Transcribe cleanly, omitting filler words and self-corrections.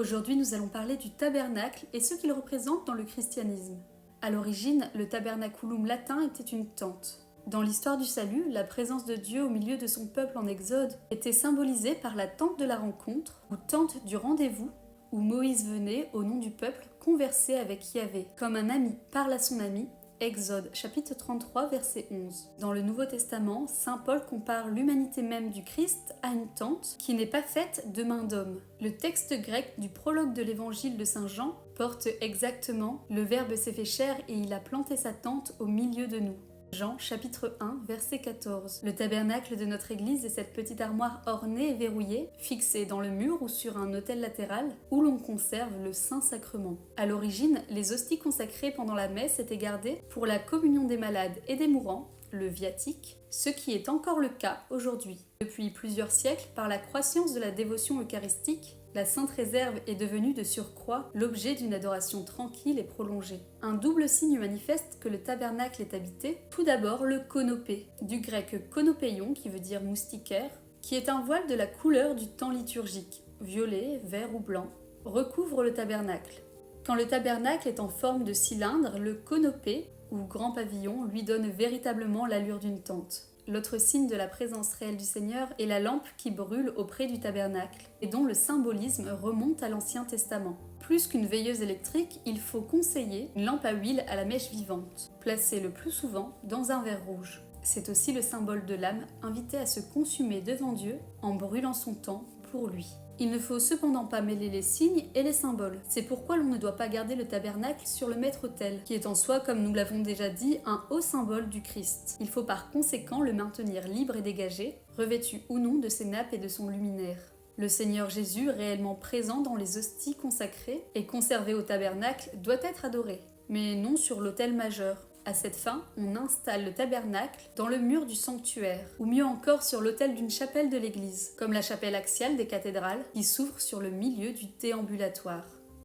Aujourd'hui, nous allons parler du tabernacle et ce qu'il représente dans le christianisme. À l'origine, le tabernaculum latin était une tente. Dans l'histoire du salut, la présence de Dieu au milieu de son peuple en Exode était symbolisée par la tente de la rencontre, ou tente du rendez-vous, où Moïse venait, au nom du peuple, converser avec Yahvé. Comme un ami parle à son ami, Exode chapitre 33 verset 11. Dans le Nouveau Testament, saint Paul compare l'humanité même du Christ à une tente qui n'est pas faite de main d'homme. Le texte grec du prologue de l'évangile de saint Jean porte exactement « Le Verbe s'est fait chair et il a planté sa tente au milieu de nous ». Jean chapitre 1 verset 14. Le tabernacle de notre église est cette petite armoire ornée et verrouillée, fixée dans le mur ou sur un autel latéral, où l'on conserve le Saint-Sacrement. À l'origine, les hosties consacrées pendant la messe étaient gardées pour la communion des malades et des mourants, le viatique, ce qui est encore le cas aujourd'hui. Depuis plusieurs siècles, par la croissance de la dévotion eucharistique, la Sainte Réserve est devenue de surcroît l'objet d'une adoration tranquille et prolongée. Un double signe manifeste que le tabernacle est habité. Tout d'abord le konopé, du grec konopeion qui veut dire moustiquaire, qui est un voile de la couleur du temps liturgique, violet, vert ou blanc, recouvre le tabernacle. Quand le tabernacle est en forme de cylindre, le konopé, ou grand pavillon, lui donne véritablement l'allure d'une tente. L'autre signe de la présence réelle du Seigneur est la lampe qui brûle auprès du tabernacle et dont le symbolisme remonte à l'Ancien Testament. Plus qu'une veilleuse électrique, il faut conseiller une lampe à huile à la mèche vivante, placée le plus souvent dans un verre rouge. C'est aussi le symbole de l'âme invitée à se consumer devant Dieu en brûlant son temps pour lui. Il ne faut cependant pas mêler les signes et les symboles. C'est pourquoi l'on ne doit pas garder le tabernacle sur le maître-autel, qui est en soi, comme nous l'avons déjà dit, un haut symbole du Christ. Il faut par conséquent le maintenir libre et dégagé, revêtu ou non de ses nappes et de son luminaire. Le Seigneur Jésus, réellement présent dans les hosties consacrées et conservé au tabernacle, doit être adoré, mais non sur l'autel majeur. À cette fin, on installe le tabernacle dans le mur du sanctuaire, ou mieux encore sur l'autel d'une chapelle de l'église, comme la chapelle axiale des cathédrales qui s'ouvre sur le milieu du déambulatoire.